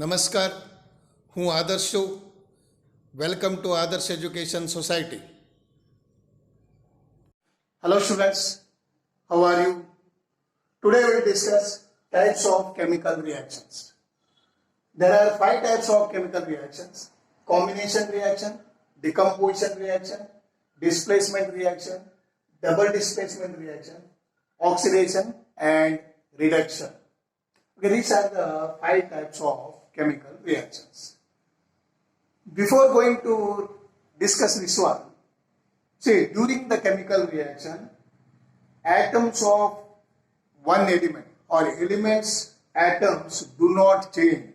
નમસ્કાર, હું આદર્શ છું. વેલકમ ટુ આદર્શ education society. Hello students, how are you? Today we will discuss types of chemical reactions. There are 5 types of chemical reactions: combination reaction, decomposition reaction, displacement reaction, double displacement reaction, oxidation and reduction. Okay, these are the 5 types of chemical reactions. Before going to discuss this one, see, during the chemical reaction, atoms of one element or elements atoms do not change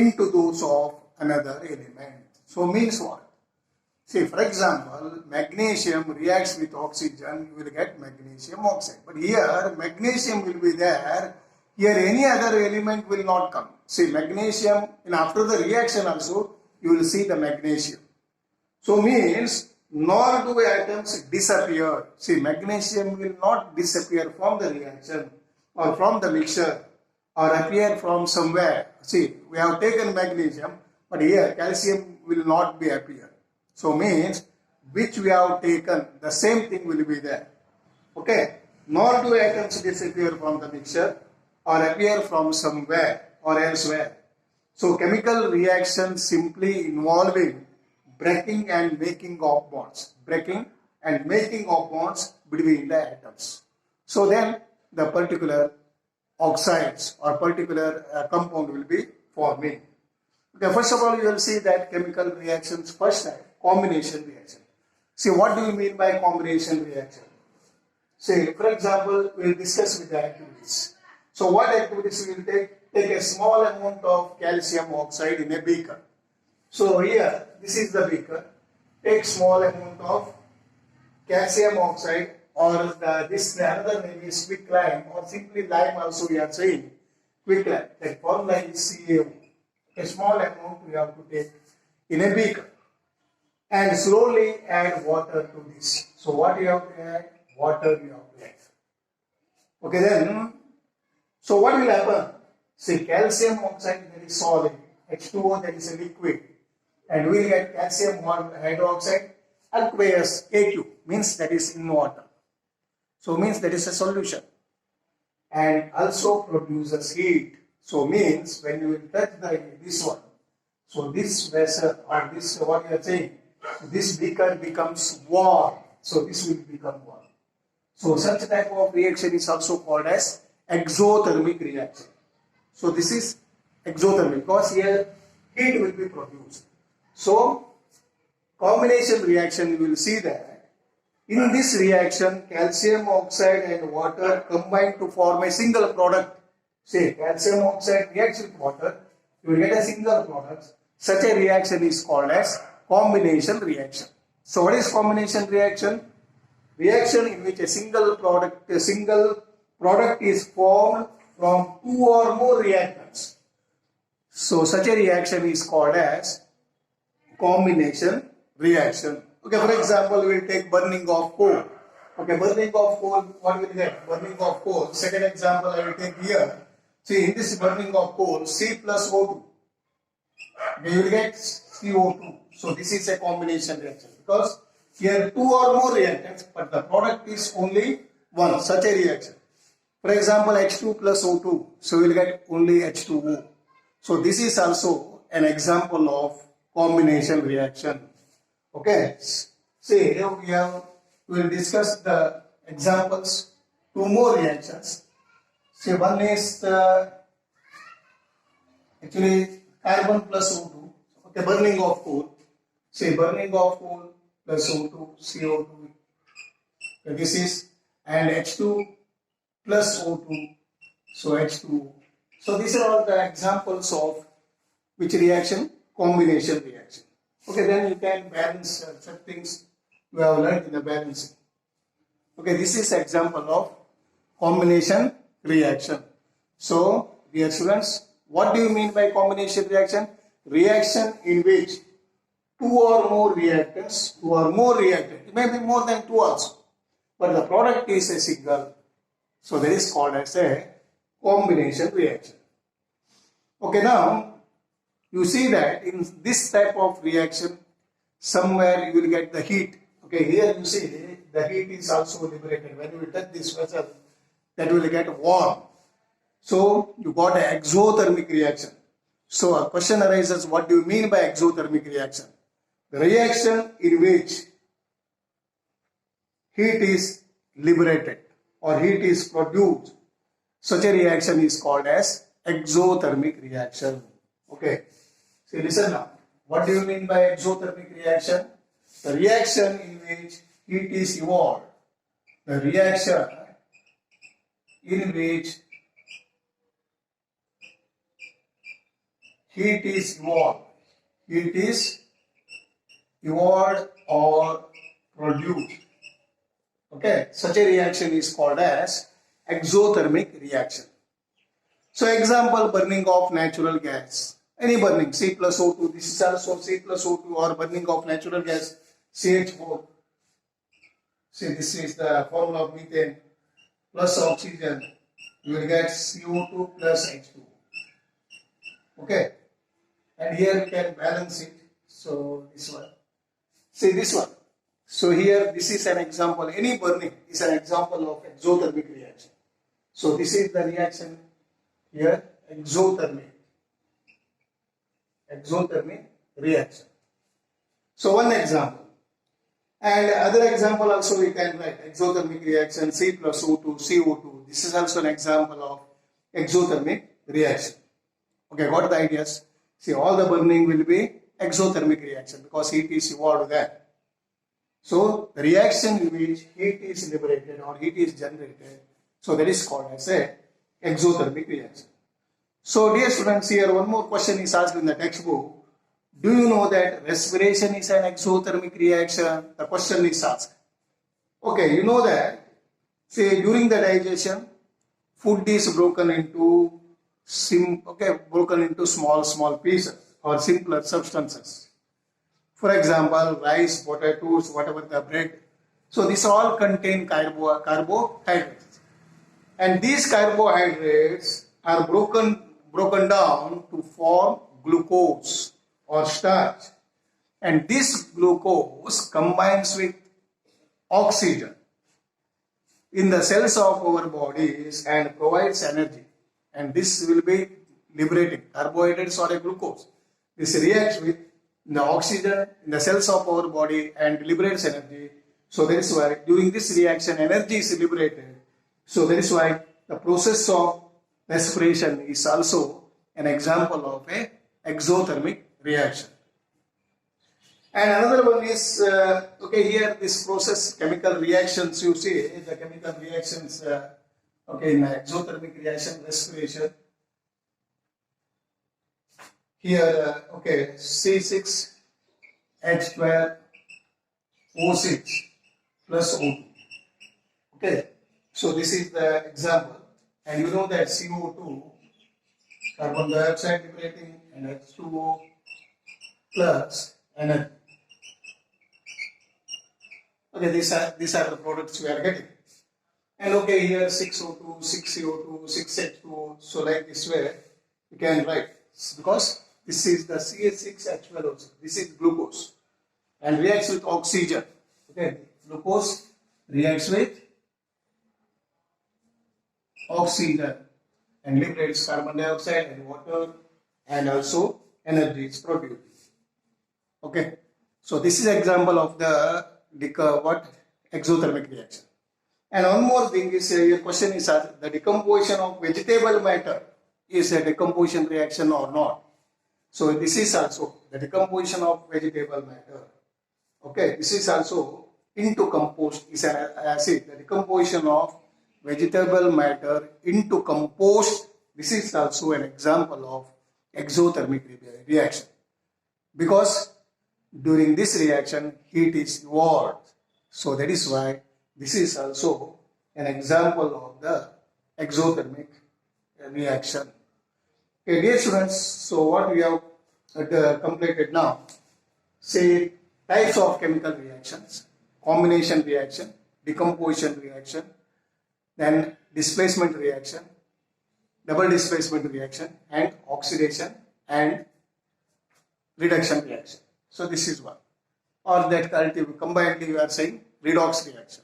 into those of another element. So means what? See, for example, magnesium reacts with oxygen, you will get magnesium oxide. But here magnesium will be there. Here any other element will not come. See, magnesium, and after the reaction also, you will see the magnesium. So means, nor do atoms disappear. See, magnesium will not disappear from the reaction or from the mixture or appear from somewhere. See, we have taken magnesium, but here calcium will not be appear. So means, which we have taken, the same thing will be there. Okay? Nor do atoms disappear from the mixture or appear from somewhere or elsewhere. So chemical reaction simply involving breaking and making of bonds. Breaking and making of bonds between the atoms. So then the particular oxides or particular compound will be forming. Okay, first of all, you will see that chemical reactions first type, combination reaction. See, what do you mean by combination reaction? Say, for example, we will discuss with the activities. So what activities we will take? Take a small amount of calcium oxide in a beaker. So here, this is the beaker. Take small amount of calcium oxide, or this another name is quicklime, or simply lime also we are saying. Quicklime. That formula is CaO. A small amount we have to take in a beaker. And slowly add water to this. So what you have to add? Water you have to add. Okay then. So what will happen? See, calcium oxide that is solid, H2O that is a liquid, and we will get calcium hydroxide aqueous AQ, means that is in water. So means that is a solution, and also produces heat. So means when you will touch this one, so this vessel or this what you are saying, this beaker becomes warm. So this will become warm. So such type of reaction is also called as exothermic reaction. So this is exothermic because here heat will be produced. So combination reaction, you will see that in this reaction calcium oxide and water combine to form a single product. Say calcium oxide reacts with water, you will get a single product. Such a reaction is called as combination reaction. So what is combination reaction? Reaction in which a single product is formed from 2 or more reactants. So such a reaction is called as combination reaction. Okay, for example, we will take burning of coal. Okay, burning of coal, what will we get? Burning of coal. Second example I will take here. See, in this burning of coal, C plus O2. Okay, you will get CO2. So this is a combination reaction because here 2 or more reactants, but the product is only one. Such a reaction. For example, H2 plus O2, so we will get only H2O. So this is also an example of combination reaction. Okay, see here we will discuss the examples, 2 more reactions. See, one is actually carbon plus O2, okay, burning of coal. See, burning of coal plus O2, CO2. Okay, this is, and H2 plus O2, so H2O. So these are all the examples of which reaction? Combination reaction. Okay, then you can balance such things you have learned in the balancing. Okay, this is example of combination reaction. So, dear students, what do you mean by combination reaction? Reaction in which 2 or more reactants, it may be more than 2 also, but the product is a single. So that is called as a combination reaction. Okay. Okay, now you see that in this type of reaction, somewhere you will get the heat. Okay, here you see the heat is also liberated. When you touch this vessel, that will get warm. So you got an exothermic reaction. So a question arises, what do you mean by exothermic reaction? The reaction in which heat is liberated or heat is produced. Such a reaction is called as exothermic reaction. Okay. So listen now. What do you mean by exothermic reaction? The reaction in which heat is evolved. The reaction in which heat is evolved. Heat is evolved or produced. Okay, such a reaction is called as exothermic reaction. So example, burning of natural gas. Any burning, C plus O2, this is also C plus O2, or burning of natural gas, CH4. See, this is the formula of methane plus oxygen. You will get CO2 plus H2. Okay, and here we can balance it. So this one. See this one. So here this is an example. Any burning is an example of exothermic reaction. So this is the reaction here, exothermic reaction. So one example. And other example also we can write exothermic reaction C plus O2, CO2. This is also an example of exothermic reaction. Okay, got the ideas? See, all the burning will be exothermic reaction because heat is evolved there. So the reaction in which heat is liberated or heat is generated, so that is called as a exothermic reaction. So dear students, here one more question is asked in the textbook. Do you know that respiration is an exothermic reaction? The question is asked. Okay, you know that, say during the digestion, food is broken into small pieces or simpler substances. For example, rice, potatoes, whatever the bread. So these all contain carbohydrates. And these carbohydrates are broken down to form glucose or starch. And this glucose combines with oxygen in the cells of our bodies and provides energy. And this will be liberating carbohydrates or a glucose. This reacts with the oxygen in the cells of our body and liberates energy. So that is why during this reaction energy is liberated. So that is why the process of respiration is also an example of a exothermic reaction. And another one is, okay, here this process, chemical reactions, you see the chemical reactions, okay, in exothermic reaction, respiration. Here, okay, C6H12O6 plus O2. Okay, so this is the example. And you know that CO2, carbon dioxide liberating, and H2O plus energy. Okay, these are the products we are getting. And okay, here 6O2, 6CO2, 6H2O. So like this way, you can write. Because this is the CH6H12O6. This is glucose and reacts with oxygen. Okay, glucose reacts with oxygen and liberates carbon dioxide and water, and also energy is produced. Okay, so this is example of the exothermic reaction. And one more thing is, your question is the decomposition of vegetable matter is a decomposition reaction or not. So this is also the decomposition of vegetable matter. Okay, this is also into compost is an acid. The decomposition of vegetable matter into compost. This is also an example of exothermic reaction. Because during this reaction, heat is evolved. So that is why this is also an example of the exothermic reaction. Okay, dear students, so what we have completed now, say types of chemical reactions, combination reaction, decomposition reaction, then displacement reaction, double displacement reaction and oxidation and reduction reaction. So this is one. Or that combinedly we are saying redox reaction.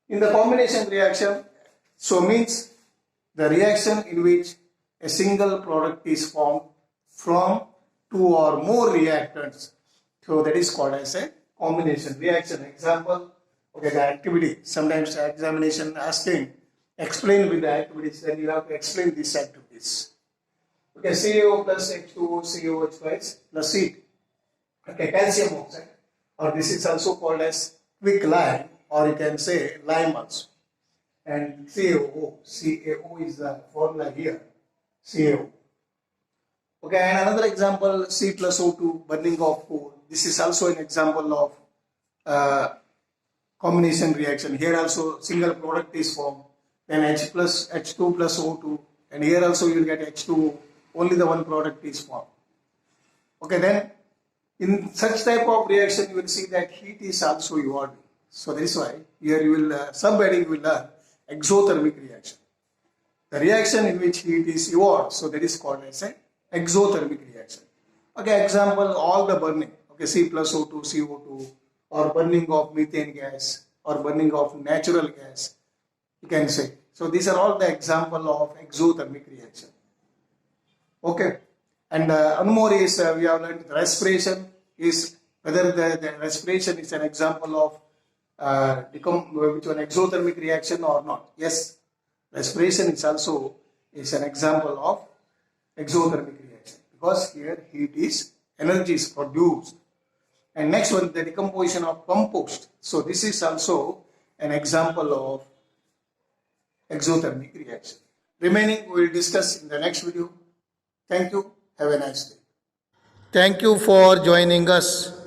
In the combination reaction, so means the reaction in which a single product is formed from two or more reactants. So that is called as a combination reaction. Example, okay, the activity. Sometimes examination asking, explain with the activities, then you have to explain these activities. Okay, CaO plus H2O, CaOH twice plus heat. Okay, calcium oxide, or this is also called as quick lime, or you can say lime also. And CaO is the formula here, CaO. Okay, and another example, C plus O2, burning of coal. This is also an example of combination reaction. Here also single product is formed, then H2 plus O2, and here also you will get H2O, only the one product is formed. Okay, then in such type of reaction you will see that heat is also evolving. So that is why here you will, subheading you will learn exothermic reaction. The reaction in which heat is evolved, so that is called as an exothermic reaction. Okay, example, all the burning, okay, C plus O2, CO2, or burning of methane gas, or burning of natural gas, you can say. So these are all the example of exothermic reaction. Okay, and one more is we have learned respiration is whether the respiration is an example of which one exothermic reaction or not. Yes, respiration is also an example of exothermic reaction because here heat is energy is produced. And next one, the decomposition of compost. So this is also an example of exothermic reaction. Remaining we will discuss in the next video. Thank you. Have a nice day. Thank you for joining us.